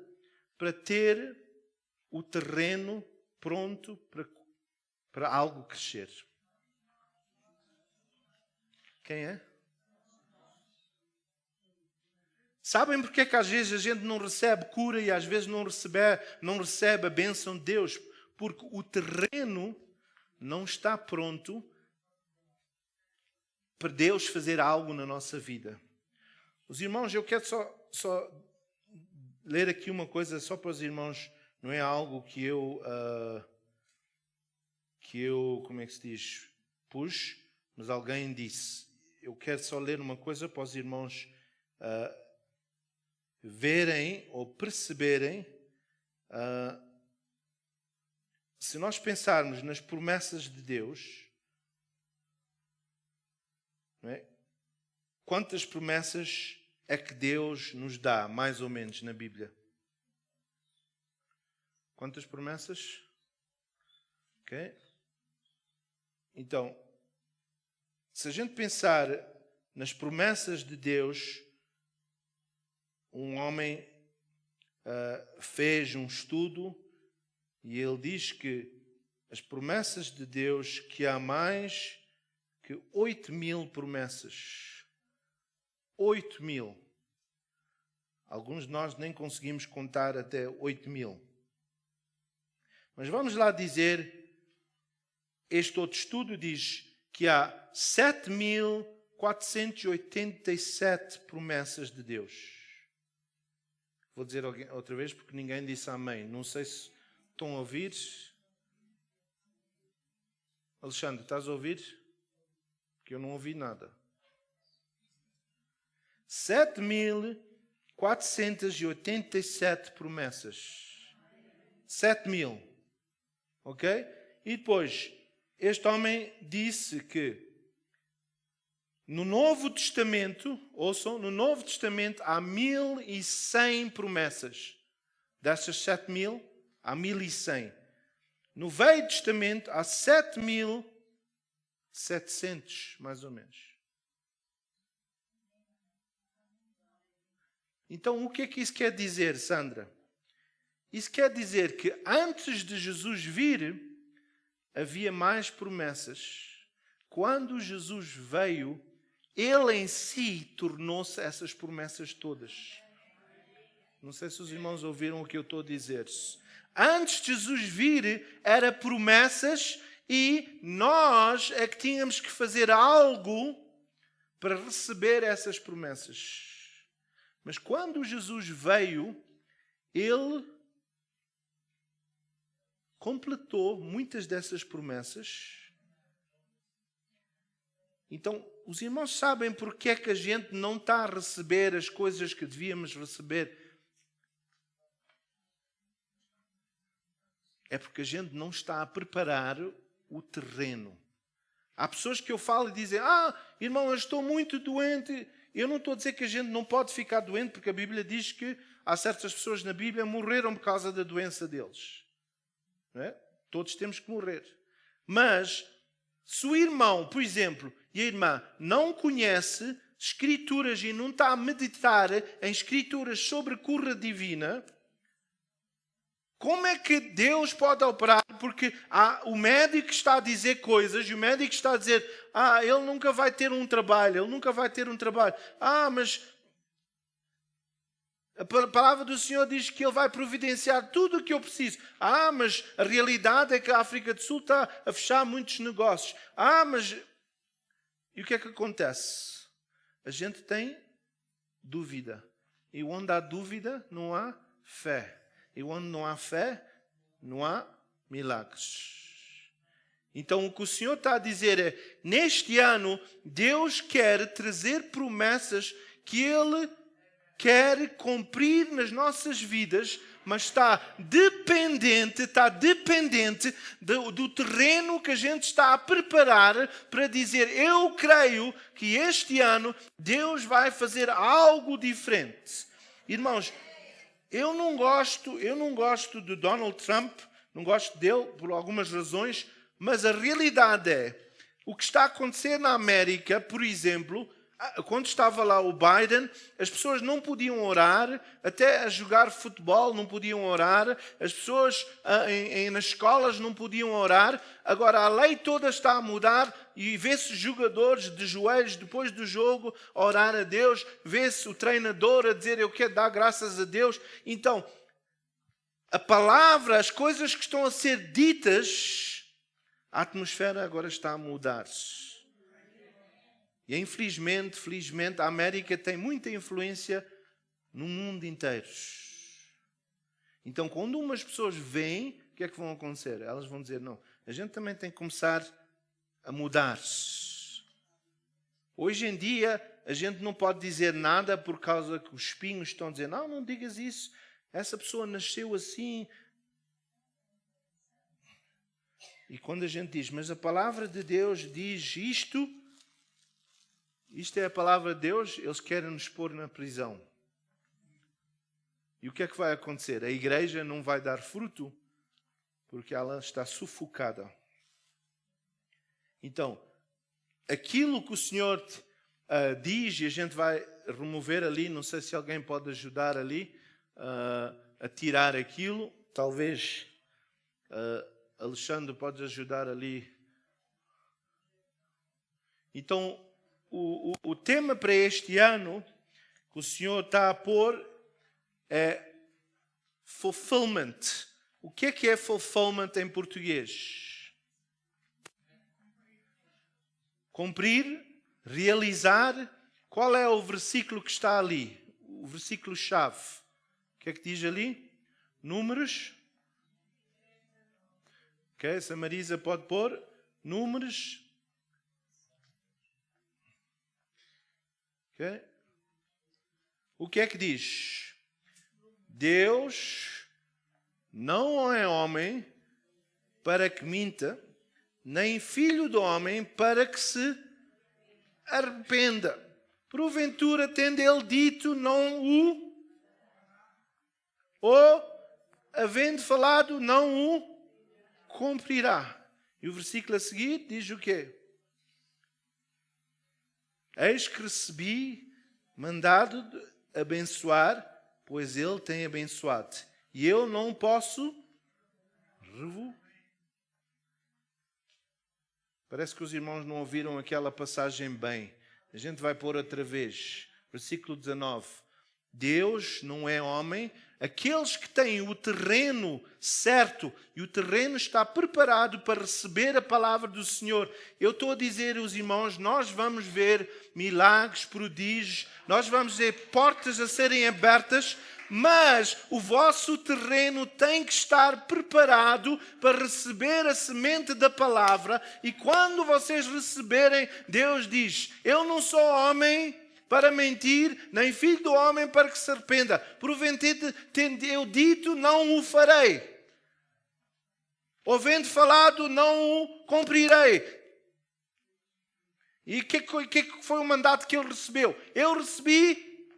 para ter o terreno pronto para algo crescer? Quem é? Sabem porque é que às vezes a gente não recebe cura e às vezes não recebe a bênção de Deus? Porque o terreno não está pronto para Deus fazer algo na nossa vida. Os irmãos, eu quero só ler aqui uma coisa só para os irmãos. Não é algo que eu como é que se diz, pus, mas alguém disse. Eu quero só ler uma coisa para os irmãos verem ou perceberem. Se nós pensarmos nas promessas de Deus, não é? Quantas promessas é que Deus nos dá, mais ou menos, na Bíblia? Quantas promessas? Ok? Então, se a gente pensar nas promessas de Deus, um homem fez um estudo e ele diz que as promessas de Deus, que há mais que 8.000 promessas. 8.000. Alguns de nós nem conseguimos contar até 8.000. Mas vamos lá dizer, este outro estudo diz que há 7.487 promessas de Deus. Vou dizer outra vez porque ninguém disse amém. Não sei se estão a ouvir. Alexandre, estás a ouvir? Porque eu não ouvi nada. 7.487 promessas. 7.000. Ok? E depois, este homem disse que No Novo Testamento, ouçam, no Novo Testamento há 1100 promessas. Dessas 7.000, há 1100. No Velho Testamento há 7.700, mais ou menos. Então, o que é que isso quer dizer, Sandra? Isso quer dizer que antes de Jesus vir, havia mais promessas. Quando Jesus veio, Ele em si tornou-se essas promessas todas. Não sei se os irmãos ouviram o que eu estou a dizer. Antes de Jesus vir, era promessas e nós é que tínhamos que fazer algo para receber essas promessas. Mas quando Jesus veio, Ele completou muitas dessas promessas. Então, os irmãos sabem porque é que a gente não está a receber as coisas que devíamos receber? É porque a gente não está a preparar o terreno. Há pessoas que eu falo e dizem, irmão, eu estou muito doente. Eu não estou a dizer que a gente não pode ficar doente, porque a Bíblia diz que há certas pessoas na Bíblia que morreram por causa da doença deles. Não é? Todos temos que morrer. Mas, se o irmão, por exemplo, e a irmã não conhece Escrituras e não está a meditar em Escrituras sobre cura divina, como é que Deus pode operar? Porque o médico está a dizer coisas e o médico está a dizer, ele nunca vai ter um trabalho, ele nunca vai ter um trabalho. Mas a palavra do Senhor diz que Ele vai providenciar tudo o que eu preciso. Mas a realidade é que a África do Sul está a fechar muitos negócios. mas... E o que é que acontece? A gente tem dúvida. E onde há dúvida, não há fé. E onde não há fé, não há milagres. Então, o que o Senhor está a dizer é, neste ano, Deus quer trazer promessas que Ele quer cumprir nas nossas vidas, mas está dependente do terreno que a gente está a preparar para dizer, eu creio que este ano Deus vai fazer algo diferente. Irmãos, eu não gosto de Donald Trump, não gosto dele por algumas razões, mas a realidade é, o que está a acontecer na América, por exemplo, quando estava lá o Biden, as pessoas não podiam orar, até a jogar futebol não podiam orar, as pessoas nas escolas não podiam orar. Agora a lei toda está a mudar e vê-se jogadores de joelhos depois do jogo a orar a Deus, vê-se o treinador a dizer eu quero dar graças a Deus. Então, a palavra, as coisas que estão a ser ditas, a atmosfera agora está a mudar-se. E infelizmente, a América tem muita influência no mundo inteiro. Então, quando umas pessoas veem, o que é que vão acontecer? Elas vão dizer, não, a gente também tem que começar a mudar-se. Hoje em dia, a gente não pode dizer nada por causa que os espinhos estão a dizer, não digas isso, essa pessoa nasceu assim. E quando a gente diz, mas a palavra de Deus diz isto é a palavra de Deus, eles querem nos pôr na prisão. E o que é que vai acontecer? A igreja não vai dar fruto, porque ela está sufocada. Então, aquilo que o Senhor diz, e a gente vai remover ali, não sei se alguém pode ajudar ali a tirar aquilo, talvez Alexandre pode ajudar ali. Então, o tema para este ano que o Senhor está a pôr é fulfillment. O que é fulfillment em português? Cumprir, realizar. Qual é o versículo que está ali? O versículo-chave. O que é que diz ali? Números. Ok, se a Marisa pode pôr. Números. Okay. O que é que diz? Deus não é homem para que minta, nem filho do homem para que se arrependa. Porventura, tendo ele dito, não o... Ou, havendo falado, não o cumprirá. E o versículo a seguir diz o quê? Eis que recebi mandado de abençoar, pois ele tem abençoado. E eu não posso revogar. Parece que os irmãos não ouviram aquela passagem bem. A gente vai pôr outra vez. Versículo 19. Deus não é homem. Aqueles que têm o terreno certo e o terreno está preparado para receber a palavra do Senhor. Eu estou a dizer aos irmãos, nós vamos ver milagres, prodígios, nós vamos ver portas a serem abertas, mas o vosso terreno tem que estar preparado para receber a semente da palavra. E quando vocês receberem, Deus diz, eu não sou homem para mentir, nem filho do homem para que se arrependa. Porventura, tendo eu dito, não o farei. Havendo falado, não o cumprirei. E o que foi o mandato que ele recebeu? Eu recebi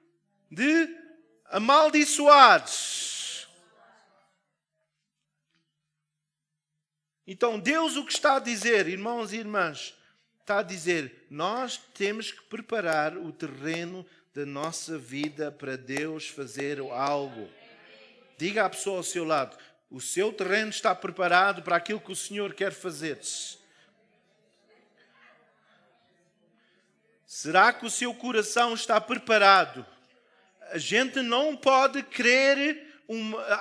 de amaldiçoados. Então Deus o que está a dizer, irmãos e irmãs, está a dizer, nós temos que preparar o terreno da nossa vida para Deus fazer algo. Diga à pessoa ao seu lado, o seu terreno está preparado para aquilo que o Senhor quer fazer. Será que o seu coração está preparado? A gente não pode crer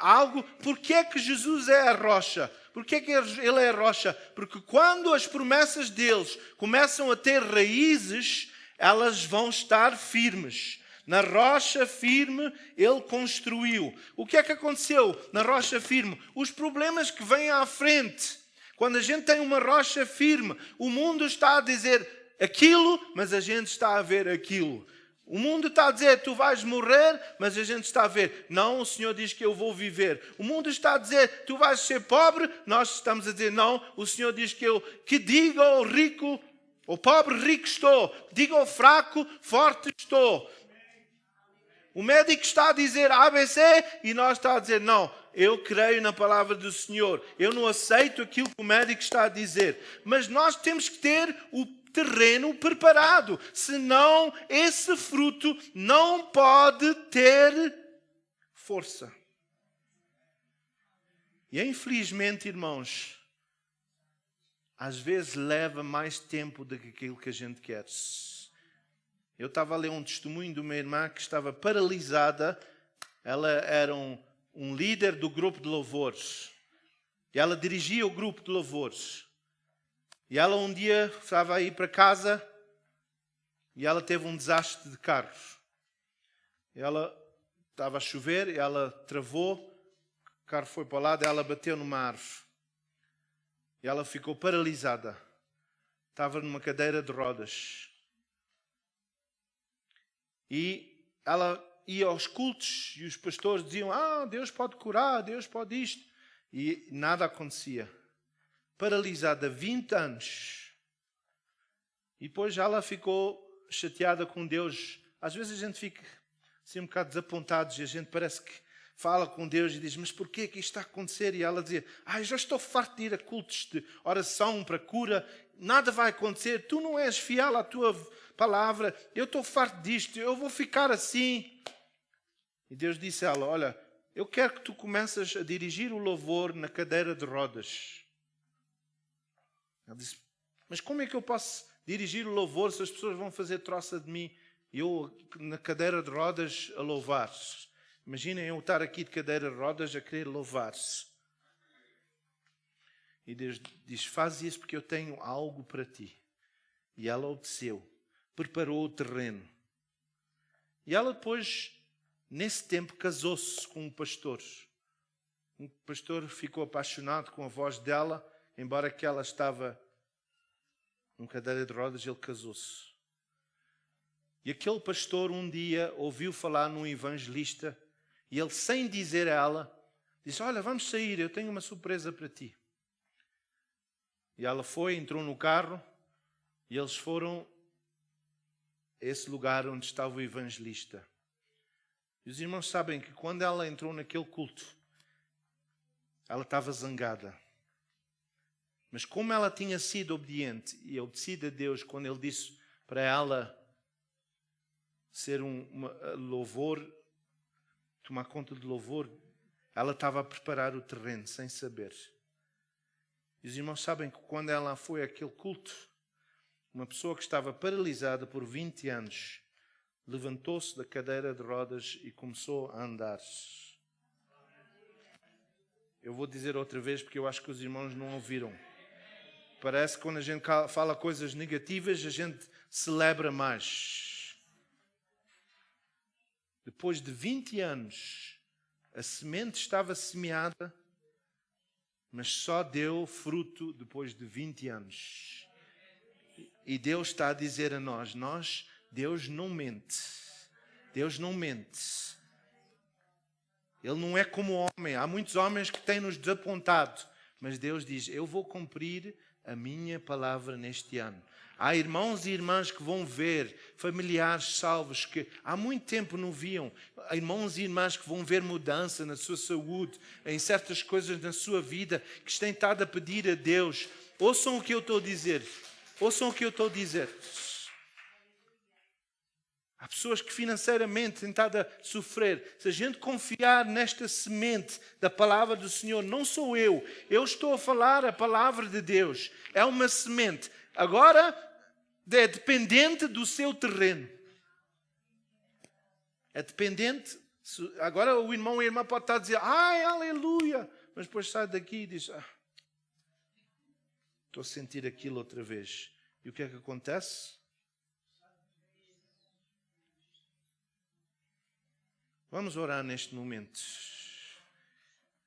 algo. Porquê é que Jesus é a rocha? Porquê é que Ele é a rocha? Porque quando as promessas deles começam a ter raízes, elas vão estar firmes. Na rocha firme, Ele construiu. O que é que aconteceu na rocha firme? Os problemas que vêm à frente. Quando a gente tem uma rocha firme, o mundo está a dizer aquilo, mas a gente está a ver aquilo. O mundo está a dizer, tu vais morrer, mas a gente está a ver, não, o Senhor diz que eu vou viver. O mundo está a dizer, tu vais ser pobre, nós estamos a dizer, não, o Senhor diz que diga ao rico, ao pobre, rico estou, diga ao fraco, forte estou. O médico está a dizer ABC e nós está a dizer, não, eu creio na palavra do Senhor, eu não aceito aquilo que o médico está a dizer. Mas nós temos que ter o terreno preparado, senão esse fruto não pode ter força. E infelizmente, irmãos, às vezes leva mais tempo do que aquilo que a gente quer. Eu estava a ler um testemunho de uma irmã que estava paralisada. Ela era um líder do grupo de louvores. E ela dirigia o grupo de louvores. E ela um dia estava a ir para casa e ela teve um desastre de carros. Ela estava a chover e ela travou, o carro foi para o lado e ela bateu numa árvore. E ela ficou paralisada. Estava numa cadeira de rodas. E ela ia aos cultos e os pastores diziam, Deus pode curar, Deus pode isto. E nada acontecia. Paralisada 20 anos. E depois ela ficou chateada com Deus. Às vezes a gente fica assim um bocado desapontado e a gente parece que fala com Deus e diz, mas porquê que isto está a acontecer? E ela dizia, já estou farto de ir a cultos de oração para cura, nada vai acontecer, tu não és fiel à tua palavra, eu estou farto disto, eu vou ficar assim. E Deus disse a ela, olha, eu quero que tu comeces a dirigir o louvor na cadeira de rodas. Ela disse, mas como é que eu posso dirigir o louvor se as pessoas vão fazer troça de mim? Eu na cadeira de rodas a louvar. Imaginem eu estar aqui de cadeira de rodas a querer louvar-se. E Deus diz, faz isso porque eu tenho algo para ti. E ela obedeceu. Preparou o terreno. E ela depois, nesse tempo, casou-se com um pastor. Um pastor ficou apaixonado com a voz dela. Embora que ela estava numa cadeira de rodas, ele casou-se. E aquele pastor um dia ouviu falar num evangelista e ele, sem dizer a ela, disse, olha, vamos sair, eu tenho uma surpresa para ti. E ela foi, entrou no carro e eles foram esse lugar onde estava o evangelista. E os irmãos sabem que quando ela entrou naquele culto, ela estava zangada. Mas como ela tinha sido obediente e obedecida a Deus quando Ele disse para ela ser louvor, tomar conta de louvor, ela estava a preparar o terreno sem saber. E os irmãos sabem que quando ela foi àquele culto, uma pessoa que estava paralisada por 20 anos levantou-se da cadeira de rodas e começou a andar. Eu vou dizer outra vez porque eu acho que os irmãos não ouviram. Parece que quando a gente fala coisas negativas, a gente celebra mais. Depois de 20 anos, a semente estava semeada, mas só deu fruto depois de 20 anos. E Deus está a dizer a nós, Deus não mente. Deus não mente. Ele não é como o homem. Há muitos homens que têm nos desapontado. Mas Deus diz, eu vou cumprir a minha palavra neste ano. Há irmãos e irmãs que vão ver, familiares salvos que há muito tempo não viam. Há irmãos e irmãs que vão ver mudança na sua saúde, em certas coisas na sua vida, que têm estado a pedir a Deus. Ouçam o que eu estou a dizer. Ouçam o que eu estou a dizer. Há pessoas que financeiramente têm estado a sofrer. Se a gente confiar nesta semente da palavra do Senhor, não sou eu estou a falar a palavra de Deus. É uma semente. Agora é dependente do seu terreno. É dependente. Agora o irmão e a irmã podem estar a dizer, ai, aleluia. Mas depois sai daqui e diz, estou a sentir aquilo outra vez. E o que é que acontece? Vamos orar neste momento.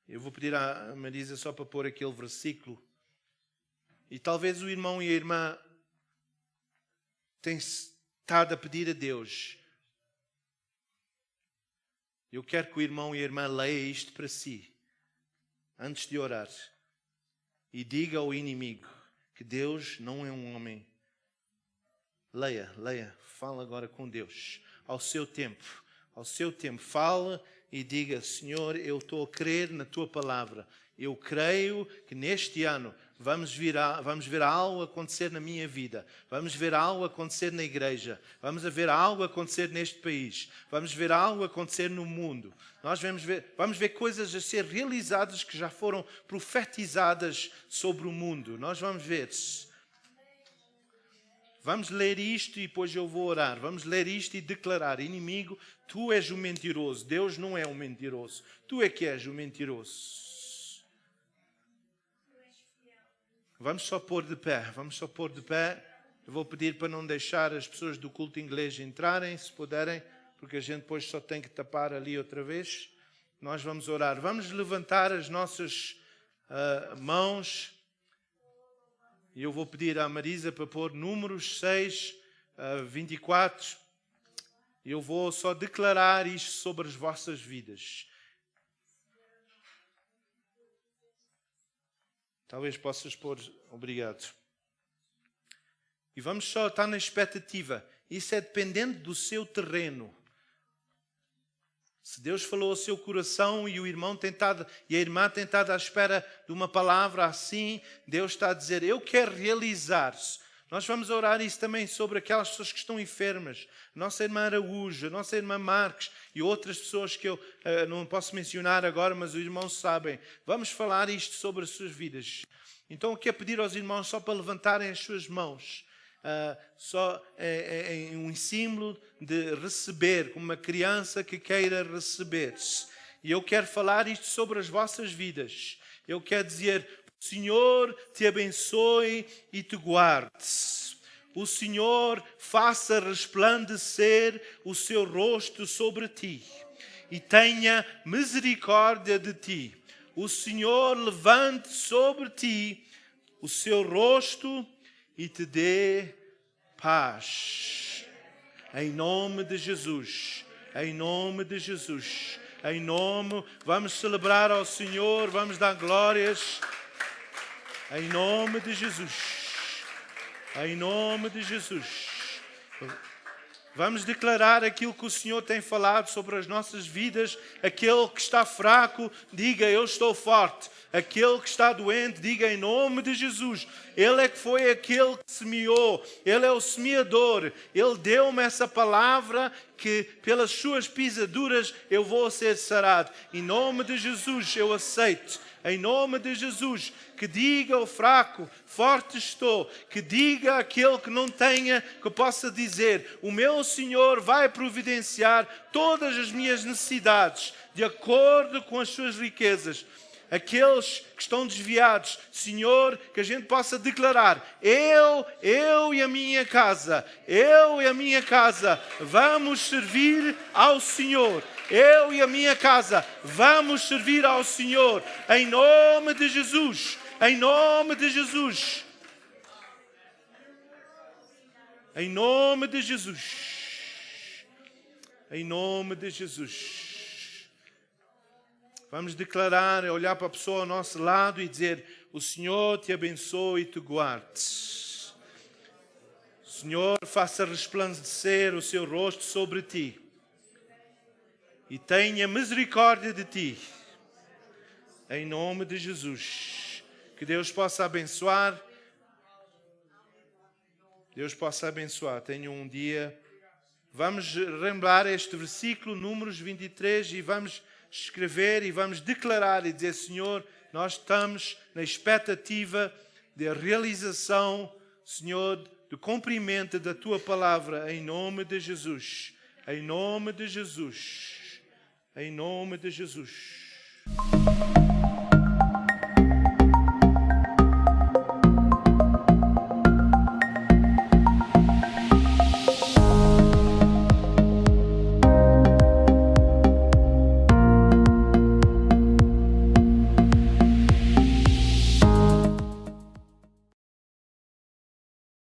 Eu vou pedir à Marisa só para pôr aquele versículo. E talvez o irmão e a irmã tenham estado a pedir a Deus. Eu quero que o irmão e a irmã leia isto para si, antes de orar. E diga ao inimigo que Deus não é um homem. Leia. Fala agora com Deus. Ao seu tempo, fala e diga, Senhor, eu estou a crer na Tua palavra. Eu creio que neste ano vamos ver algo acontecer na minha vida. Vamos ver algo acontecer na igreja. Vamos ver algo acontecer neste país. Vamos ver algo acontecer no mundo. Nós vamos ver coisas a ser realizadas que já foram profetizadas sobre o mundo. Nós vamos ver. Vamos ler isto e depois eu vou orar. Vamos ler isto e declarar, inimigo, tu és o mentiroso. Deus não é o mentiroso. Tu é que és o mentiroso. Vamos só pôr de pé. Eu vou pedir para não deixar as pessoas do culto inglês entrarem, se puderem, porque a gente depois só tem que tapar ali outra vez. Nós vamos orar. Vamos levantar as nossas mãos. E eu vou pedir à Marisa para pôr Números 6, 24. E eu vou só declarar isto sobre as vossas vidas. Talvez possas pôr, obrigado. E vamos só estar na expectativa. Isso é dependente do seu terreno. Se Deus falou ao seu coração e o irmão e a irmã tem estado à espera de uma palavra assim, Deus está a dizer, eu quero realizar-se. Nós vamos orar isso também sobre aquelas pessoas que estão enfermas. Nossa irmã Araújo, nossa irmã Marques e outras pessoas que eu não posso mencionar agora, mas os irmãos sabem. Vamos falar isto sobre as suas vidas. Então eu quero pedir aos irmãos só para levantarem as suas mãos. Só em um símbolo de receber, como uma criança que queira receber-se. E eu quero falar isto sobre as vossas vidas. Eu quero dizer, o Senhor te abençoe e te guarde. O Senhor faça resplandecer o seu rosto sobre ti e tenha misericórdia de ti. O Senhor levante sobre ti o seu rosto e te dê paz. Em nome de Jesus. Em nome de Jesus. Vamos celebrar ao Senhor, vamos dar glórias. Em nome de Jesus. Em nome de Jesus. Vamos declarar aquilo que o Senhor tem falado sobre as nossas vidas. Aquele que está fraco, diga: eu estou forte. Aquele que está doente, diga: em nome de Jesus. Ele é que foi aquele que semeou. Ele é o semeador. Ele deu-me essa palavra que pelas suas pisaduras eu vou ser sarado. Em nome de Jesus eu aceito. Em nome de Jesus, que diga o fraco, forte estou. Que diga aquele que não tenha, que possa dizer: o meu Senhor vai providenciar todas as minhas necessidades, de acordo com as suas riquezas. Aqueles que estão desviados, Senhor, que a gente possa declarar: eu e a minha casa, vamos servir ao Senhor. Eu e a minha casa vamos servir ao Senhor, em nome de Jesus, em nome de Jesus, em nome de Jesus, em nome de Jesus. Vamos declarar, olhar para a pessoa ao nosso lado e dizer: o Senhor te abençoe e te guarde. O Senhor faça resplandecer o seu rosto sobre ti e tenha misericórdia de ti. Em nome de Jesus. Que Deus possa abençoar. Deus possa abençoar. Tenham um dia. Vamos lembrar este versículo, Números 23, e vamos escrever e vamos declarar e dizer: Senhor, nós estamos na expectativa da realização, Senhor, do cumprimento da Tua palavra, em nome de Jesus. Em nome de Jesus. Em nome de Jesus.